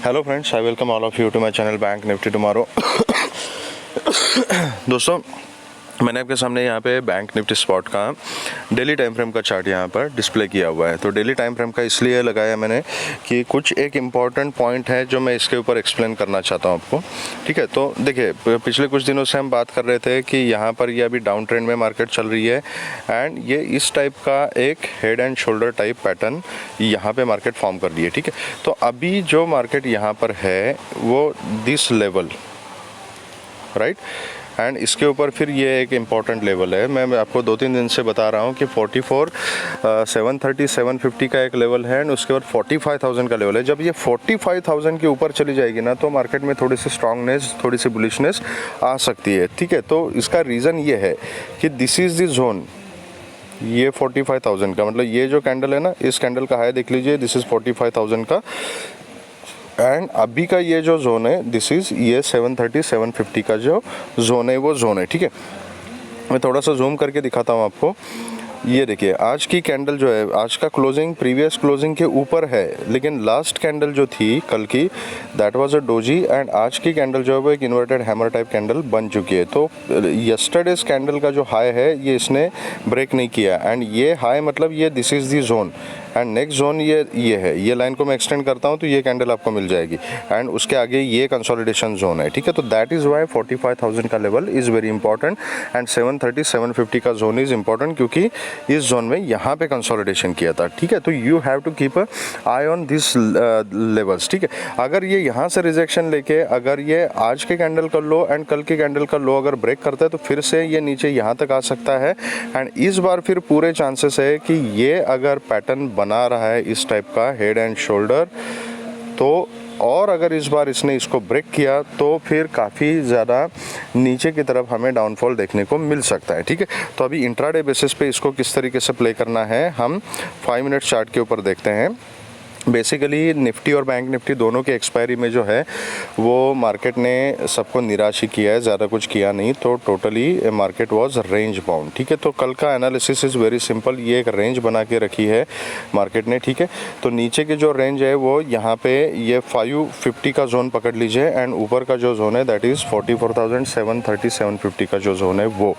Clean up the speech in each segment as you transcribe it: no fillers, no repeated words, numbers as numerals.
Hello friends, I welcome all of you to my channel Bank Nifty tomorrow. दोस्तों, मैंने आपके सामने यहाँ पे बैंक निफ्टी स्पॉट का डेली टाइम फ्रेम का चार्ट यहाँ पर डिस्प्ले किया हुआ है। तो डेली टाइम फ्रेम का इसलिए लगाया मैंने कि कुछ एक इम्पॉर्टेंट पॉइंट है जो मैं इसके ऊपर एक्सप्लेन करना चाहता हूँ आपको। ठीक है, तो देखिए, पिछले कुछ दिनों से हम बात कर रहे थे कि यहाँ पर ये अभी डाउन ट्रेंड में मार्केट चल रही है एंड ये इस टाइप का एक head and shoulder type pattern यहाँ पे मार्केट फॉर्म कर रही है। ठीक है, तो अभी जो मार्केट यहाँ पर है वो दिस लेवल, राइट, एंड इसके ऊपर फिर ये एक इम्पॉर्टेंट लेवल है। मैं आपको 2-3 दिन से बता रहा हूँ कि 730 750 का एक लेवल है एंड उसके बाद 45,000 का लेवल है। जब ये 45,000 के ऊपर चली जाएगी ना तो मार्केट में थोड़ी सी स्ट्रांगनेस, थोड़ी सी बुलिशनेस आ सकती है। ठीक है, तो इसका रीज़न ये है कि दिस इज़ द जोन, ये 45,000 का, मतलब ये जो कैंडल है ना, इस कैंडल का हाई देख लीजिए, दिस इज़ 45,000 का, एंड अभी का ये जो जोन है दिस इज़ ये 730 750 का जो जोन है वो जोन है। ठीक है, मैं थोड़ा सा जूम करके दिखाता हूँ आपको। ये देखिए, आज की कैंडल जो है, आज का क्लोजिंग प्रीवियस क्लोजिंग के ऊपर है, लेकिन लास्ट कैंडल जो थी कल की, that was a doji, and आज की कैंडल जो है वो एक इन्वर्टेड हैमर टाइप कैंडल बन चुकी है। तो यस्टरडेज कैंडल का जो हाई है ये इसने ब्रेक नहीं किया, एंड ये हाई मतलब ये this is the zone, and next zone ये है। ये लाइन को मैं एक्सटेंड करता हूँ तो ये कैंडल आपको मिल जाएगी, एंड उसके आगे ये कंसोलिडेशन जोन है। ठीक है, तो दैट इज़ वाई 45,000 का level is very important and 730 750 का जोन इज़ इंपॉर्टेंट, क्योंकि इस जोन में यहाँ पे कंसोलिडेशन किया था। ठीक है, तो you have to keep a eye on this levels. ठीक है, अगर ये यहाँ से रिजेक्शन लेके अगर ये आज के कैंडल का लो एंड कल के कैंडल का लो अगर ब्रेक करता है तो फिर से ये नीचे यहाँ तक आ सकता है, एंड इस बार फिर पूरे चांसेस है कि ये अगर पैटर्न बना रहा है इस टाइप का हेड एंड शोल्डर, तो और अगर इस बार इसने इसको ब्रेक किया तो फिर काफ़ी ज़्यादा नीचे की तरफ हमें डाउनफॉल देखने को मिल सकता है। ठीक है, तो अभी इंट्राडे बेसिस पे इसको किस तरीके से प्ले करना है हम 5 मिनट चार्ट के ऊपर देखते हैं। बेसिकली निफ्टी और बैंक निफ्टी दोनों के एक्सपायरी में जो है वो मार्केट ने सबको निराश ही किया है, ज़्यादा कुछ किया नहीं, तो totally market was range bound. ठीक है, तो कल का एनालिसिस इज़ वेरी सिंपल, ये एक रेंज बना के रखी है मार्केट ने। ठीक है, तो नीचे की जो रेंज है वो यहाँ पे ये 550 का जोन पकड़ लीजिए, एंड ऊपर का जो जोन है दैट इज़ 44,730 750 का जो जोन है वो।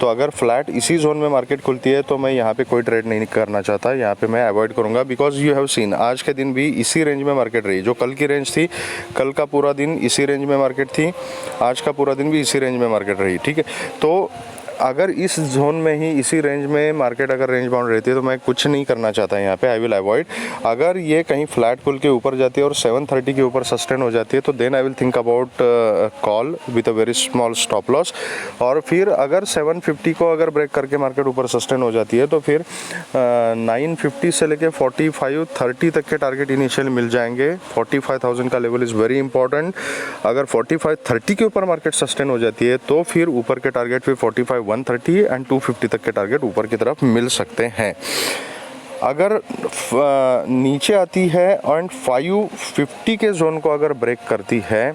तो अगर फ्लैट इसी जोन में मार्केट खुलती है तो मैं यहाँ पे कोई ट्रेड नहीं करना चाहता, यहाँ पे मैं अवॉइड करूँगा, बिकॉज यू हैव सीन आज के दिन भी इसी रेंज में मार्केट रही। जो कल की रेंज थी, कल का पूरा दिन इसी रेंज में मार्केट थी, आज का पूरा दिन भी इसी रेंज में मार्केट रही। ठीक है, तो अगर इस जोन में ही इसी रेंज में मार्केट अगर रेंज बाउंड रहती है तो मैं कुछ नहीं करना चाहता यहाँ पे, आई विल अवॉइड। अगर ये कहीं फ्लैट पुल के ऊपर जाती है और 730 के ऊपर सस्टेन हो जाती है तो then I will think about call with a very small stop loss, और फिर अगर 750 को अगर ब्रेक करके मार्केट ऊपर सस्टेन हो जाती है तो फिर 950 से लेके 4530 तक के टारगेट इनिशियल मिल जाएंगे। 45,000 का लेवल इज़ वेरी इंपॉर्टेंट। अगर 4530 के ऊपर मार्केट सस्टेन हो जाती है तो फिर ऊपर के टारगेट फिर 45,130 एंड 250 तक के टारगेट ऊपर की तरफ मिल सकते हैं। अगर नीचे आती है एंड 550 के जोन को अगर ब्रेक करती है,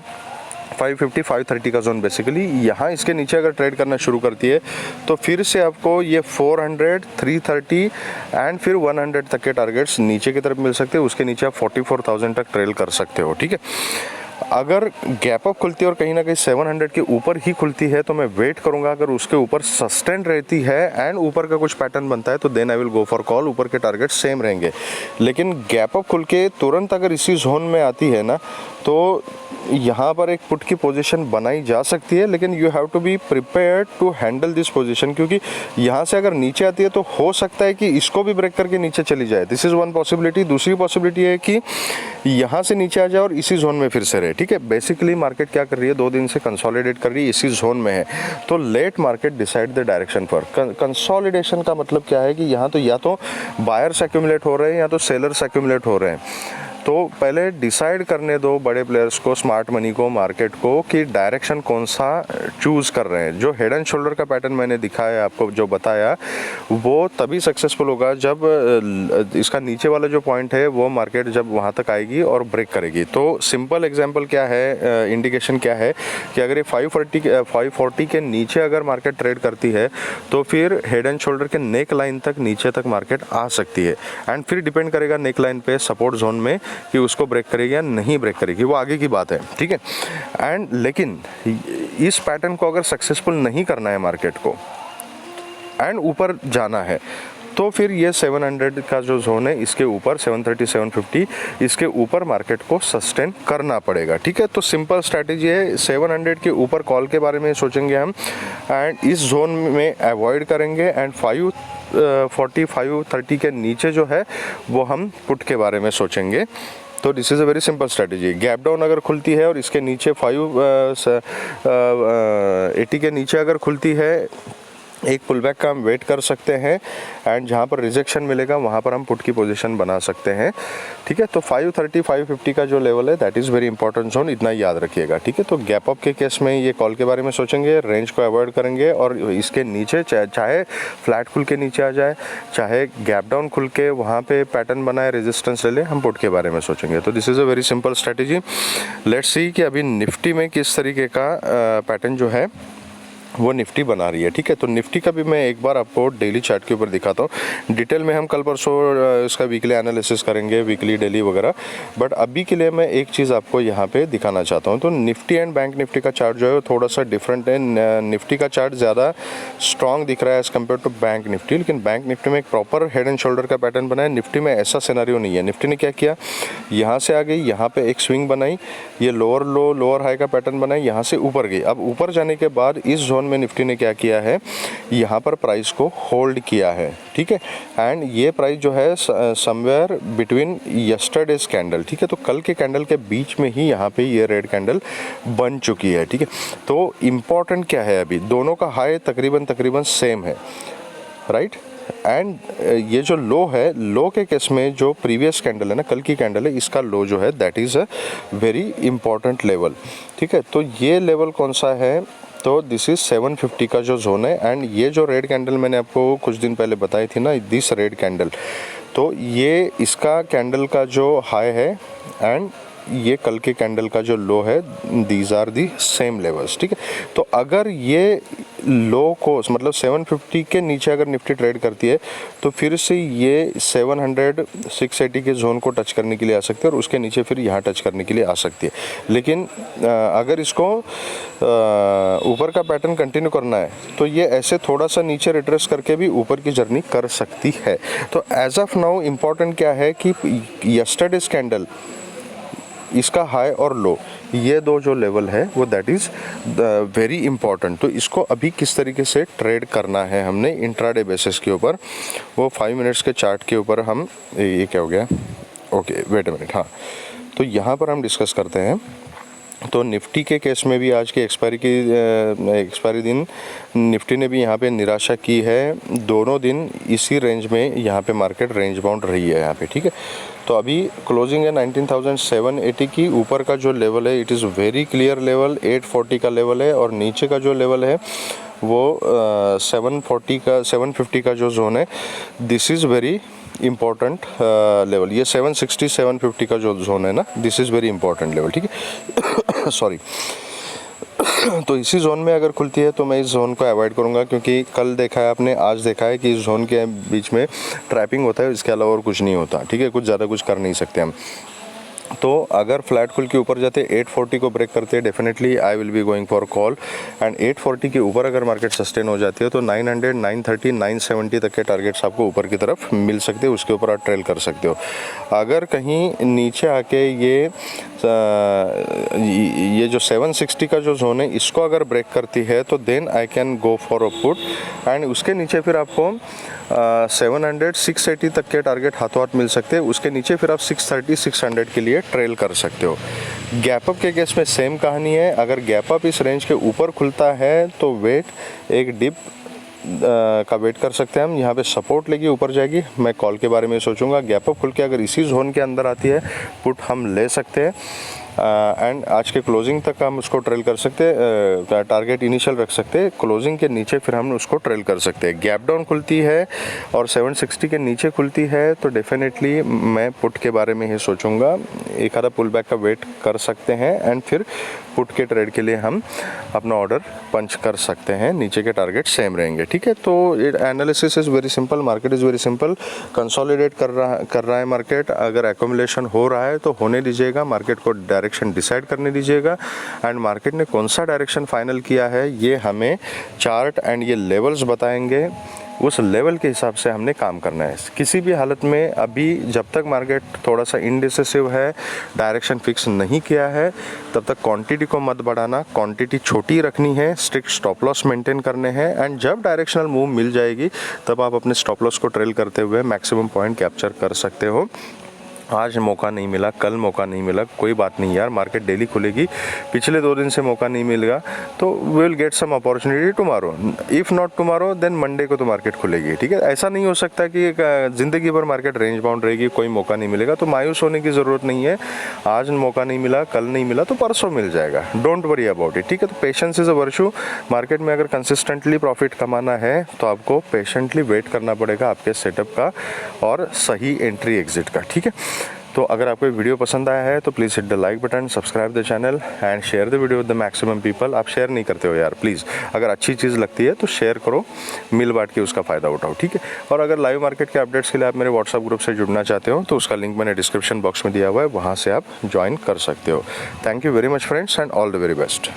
550 530 का जोन बेसिकली, यहाँ इसके नीचे अगर ट्रेड करना शुरू करती है तो फिर से आपको ये 400 330 एंड फिर 100 तक के टारगेट्स नीचे की तरफ मिल सकते हैं। उसके नीचे आप 44,000 तक ट्रेल कर सकते हो। ठीक है, अगर गैप अप खुलती है और कहीं ना कहीं 700 के ऊपर ही खुलती है तो मैं वेट करूंगा। अगर उसके ऊपर सस्टेन रहती है एंड ऊपर का कुछ पैटर्न बनता है तो then I will go for call, ऊपर के टारगेट सेम रहेंगे। लेकिन गैप अप खुल के तुरंत अगर इसी जोन में आती है ना तो यहाँ पर एक पुट की पोजीशन बनाई जा सकती है, लेकिन you have to be prepared to handle this position, क्योंकि यहाँ से अगर नीचे आती है तो हो सकता है कि इसको भी ब्रेक करके नीचे चली जाए। This is one possibility. दूसरी पॉसिबिलिटी है कि यहाँ से नीचे आ जाए और इसी जोन में फिर से रहे। ठीक है, बेसिकली मार्केट क्या कर रही है, 2 दिन से कंसोलिडेट कर रही है, इसी जोन में है, तो let market decide the direction for consolidation. का मतलब क्या है कि यहाँ तो या तो बायर्स एक्यूमुलेट हो रहे हैं या तो सेलर्स एक्यूमुलेट हो रहे हैं। तो पहले डिसाइड करने दो बड़े प्लेयर्स को, स्मार्ट मनी को, मार्केट को, कि डायरेक्शन कौन सा चूज़ कर रहे हैं। जो हेड एंड शोल्डर का पैटर्न मैंने दिखाया आपको, जो बताया, वो तभी सक्सेसफुल होगा जब इसका नीचे वाला जो पॉइंट है वो मार्केट जब वहाँ तक आएगी और ब्रेक करेगी। तो सिंपल एग्जांपल क्या है, इंडिकेशन क्या है कि अगर ये 540 के नीचे अगर मार्केट ट्रेड करती है तो फिर हेड एंड शोल्डर के नेक लाइन तक नीचे तक मार्केट आ सकती है, एंड फिर डिपेंड करेगा नेक लाइन पे, सपोर्ट जोन में कि उसको ब्रेक करेगी या नहीं ब्रेक करेगी, वो आगे की बात है, ठीक है। एंड लेकिन इस पैटर्न को अगर सक्सेसफुल नहीं करना है मार्केट को एंड ऊपर जाना है, तो फिर ये 700 का जो जोन है इसके ऊपर 730 750 इसके ऊपर मार्केट को सस्टेन करना पड़ेगा, ठीक है। तो सिंपल स्ट्रैटेजी है, 700 के ऊपर कॉल के बारे में सोचेंगे हम एंड इस जोन में अवॉइड करेंगे एंड 540 530 के नीचे जो है वो हम पुट के बारे में सोचेंगे। तो this is a very simple strategy. Gap down अगर खुलती है और इसके नीचे 580 के नीचे अगर खुलती है, एक पुल बैक का हम वेट कर सकते हैं एंड जहाँ पर रिजेक्शन मिलेगा वहाँ पर हम पुट की पोजीशन बना सकते हैं, ठीक है। तो 530 550 का जो लेवल है that is very important zone, इतना याद रखिएगा, ठीक है। तो गैप अप के केस में ये कॉल के बारे में सोचेंगे, रेंज को अवॉइड करेंगे और इसके नीचे चाहे फ्लैट खुल के नीचे आ जाए, चाहे गैप डाउन खुल के वहाँ पे पैटर्न बनाए, रेजिस्टेंस ले ले, हम पुट के बारे में सोचेंगे। तो this is a very simple strategy. Let's see कि अभी निफ्टी में किस तरीके का पैटर्न जो है वो निफ्टी बना रही है, ठीक है। तो निफ्टी का भी मैं एक बार आपको डेली चार्ट के ऊपर दिखाता हूँ। डिटेल में हम कल परसों इसका वीकली एनालिसिस करेंगे, वीकली डेली वगैरह, बट अभी के लिए मैं एक चीज़ आपको यहाँ पे दिखाना चाहता हूँ। तो निफ्टी एंड बैंक निफ्टी का चार्ट जो है वो थोड़ा सा डिफरेंट है। निफ्टी का चार्ट ज़्यादा स्ट्रॉन्ग दिख रहा है as compare to Bank Nifty, लेकिन बैंक निफ्टी में एक प्रॉपर हेड एंड शोल्डर का पैटर्न बना है। निफ्टी में ऐसा सिनेरियो नहीं है। निफ्टी ने क्या किया, यहाँ से आ गई, यहाँ पे एक स्विंग बनाई, ये लोअर लो लोअर हाई का पैटर्न बनाई, यहाँ से ऊपर गई। अब ऊपर जाने के बाद इस जोन में निफ्टी ने क्या किया है, यहाँ पर प्राइस को होल्ड किया है, ठीक है। एंड ये प्राइस जो है समवेयर बिटवीन यस्टरडेज कैंडल, ठीक है। तो कल के कैंडल के बीच में ही यहाँ पे ये रेड कैंडल बन चुकी है, ठीक है। तो इम्पॉर्टेंट क्या है, अभी दोनों का हाई तकरीबन सेम है, राइट। एंड ये जो लो है, लो के केस में जो प्रीवियस कैंडल है ना, कल की कैंडल है, इसका लो जो है that is a very important level, ठीक है। तो ये लेवल कौन सा है, तो दिस इज़ 750 का जो जोन है। एंड ये जो रेड कैंडल मैंने आपको कुछ दिन पहले बताई थी ना, दिस रेड कैंडल, तो ये इसका कैंडल का जो हाई है एंड ये कल के कैंडल का जो लो है, these are the same levels, ठीक है। तो अगर ये लो को मतलब 750 के नीचे अगर निफ्टी ट्रेड करती है तो फिर से ये 700 680 के जोन को टच करने के लिए आ सकती है और उसके नीचे फिर यहाँ टच करने के लिए आ सकती है। लेकिन अगर इसको ऊपर का पैटर्न कंटिन्यू करना है तो ये ऐसे थोड़ा सा नीचे रिट्रेस करके भी ऊपर की जर्नी कर सकती है। तो एज ऑफ नाउ इम्पॉर्टेंट क्या है कि यस्टरडेज कैंडल, इसका हाई और लो, ये दो जो लेवल है वो दैट इज़ वेरी इंपॉर्टेंट। तो इसको अभी किस तरीके से ट्रेड करना है हमने इंट्राडे बेसिस के ऊपर, वो 5 मिनट्स के चार्ट के ऊपर हम, ये क्या हो गया, ओके वेट अ मिनट, हाँ। तो यहाँ पर हम डिस्कस करते हैं। तो निफ्टी के केस में भी आज की एक्सपायरी दिन निफ्टी ने भी यहाँ पे निराशा की है। दोनों दिन इसी रेंज में यहाँ पे मार्केट रेंज बाउंड रही है यहाँ पे, ठीक है। तो अभी क्लोजिंग है 19,780 की। ऊपर का जो लेवल है it is very clear level, 840 का लेवल है, और नीचे का जो लेवल है वो 750 का जो जोन है, this is very important level. ये 760 750 का जो जोन है ना, this is very important level, ठीक है। सॉरी। तो इसी जोन में अगर खुलती है तो मैं इस जोन को अवॉइड करूंगा, क्योंकि कल देखा है आपने, आज देखा है कि इस जोन के बीच में ट्रैपिंग होता है, इसके अलावा और कुछ नहीं होता, ठीक है। कुछ ज़्यादा कुछ कर नहीं सकते हम। तो अगर फ्लैट खुल के ऊपर जाते 840 को ब्रेक करते हैं, definitely I will be going for call. And 840 के ऊपर अगर मार्केट सस्टेन हो जाती है तो 900 930 970 तक के टारगेट्स आपको ऊपर की तरफ मिल सकते हैं, उसके ऊपर आप ट्रेल कर सकते हो। अगर कहीं नीचे आके ये जो 760 का जो जोन है इसको अगर ब्रेक करती है तो then I can go for a put. And उसके नीचे फिर आपको 700 680 तक के टारगेट हाथों हाथ मिल सकते हैं। उसके नीचे फिर आप 630 600 के लिए ट्रेल कर सकते हो। गैप अप के केस में सेम कहानी है। अगर गैप अप इस रेंज के ऊपर खुलता है तो वेट एक डिप का वेट कर सकते हैं हम। यहाँ पे सपोर्ट लेगी, ऊपर जाएगी, मैं कॉल के बारे में सोचूंगा। गैप अप खुल के अगर इसी जोन के अंदर आती है पुट हम ले सकते हैं। एंड आज के क्लोजिंग तक हम उसको ट्रेल कर सकते हैं, टारगेट इनिशियल रख सकते हैं। क्लोजिंग के नीचे फिर हम उसको ट्रेल कर सकते हैं। गैप डाउन खुलती है और 760 के नीचे खुलती है तो डेफिनेटली मैं पुट के बारे में ही सोचूंगा। एक आधा पुल बैक का वेट कर सकते हैं एंड फिर पुट के ट्रेड के लिए हम अपना ऑर्डर पंच कर सकते हैं, नीचे के टारगेट सेम रहेंगे, ठीक है। तो analysis is very simple, market is very simple, consolidate कर रहा है मार्केट, अगर एक्यूमुलेशन हो रहा है तो होने दीजिएगा, मार्केट को डायरेक्शन डिसाइड करने दीजिएगा एंड मार्केट ने कौन सा डायरेक्शन फाइनल किया है ये हमें चार्ट एंड ये लेवल्स बताएंगे, उस लेवल के हिसाब से हमने काम करना है। किसी भी हालत में अभी जब तक मार्केट थोड़ा सा इनडिसिसिव है, डायरेक्शन फिक्स नहीं किया है, तब तक क्वांटिटी को मत बढ़ाना, क्वांटिटी छोटी रखनी है, स्ट्रिक्ट स्टॉप लॉस मेंटेन करने हैं एंड जब डायरेक्शनल मूव मिल जाएगी तब आप अपने स्टॉप लॉस को ट्रेल करते हुए मैक्सिमम पॉइंट कैप्चर कर सकते हो। आज मौका नहीं मिला, कल मौका नहीं मिला, कोई बात नहीं यार, मार्केट डेली खुलेगी, पिछले 2 दिन से मौका नहीं मिलेगा तो we will get some opportunity tomorrow, if not tomorrow then Monday को तो मार्केट खुलेगी, ठीक है। ऐसा नहीं हो सकता कि ज़िंदगी भर मार्केट रेंज बाउंड रहेगी, कोई मौका नहीं मिलेगा, तो मायूस होने की ज़रूरत नहीं है। आज मौका नहीं मिला, कल नहीं मिला तो परसों मिल जाएगा, डोंट वरी अबाउट इट, ठीक है। तो patience is a virtue. Market में अगर कंसिस्टेंटली प्रॉफिट कमाना है तो आपको पेशेंटली वेट करना पड़ेगा आपके सेटअप का और सही एंट्री एग्जिट का, ठीक है। तो अगर आपको ये वीडियो पसंद आया है तो please hit the like button, subscribe the channel and share the video with the maximum people. आप शेयर नहीं करते हो यार, प्लीज़, अगर अच्छी चीज़ लगती है तो शेयर करो, मिल बांट के उसका फ़ायदा उठाओ, ठीक है। और अगर लाइव मार्केट के अपडेट्स के लिए आप मेरे व्हाट्सअप ग्रुप से जुड़ना चाहते हो तो उसका लिंक मैंने डिस्क्रिप्शन बॉक्स में दिया हुआ है, वहाँ से आप ज्वाइन कर सकते हो। Thank you very much friends and all the very best.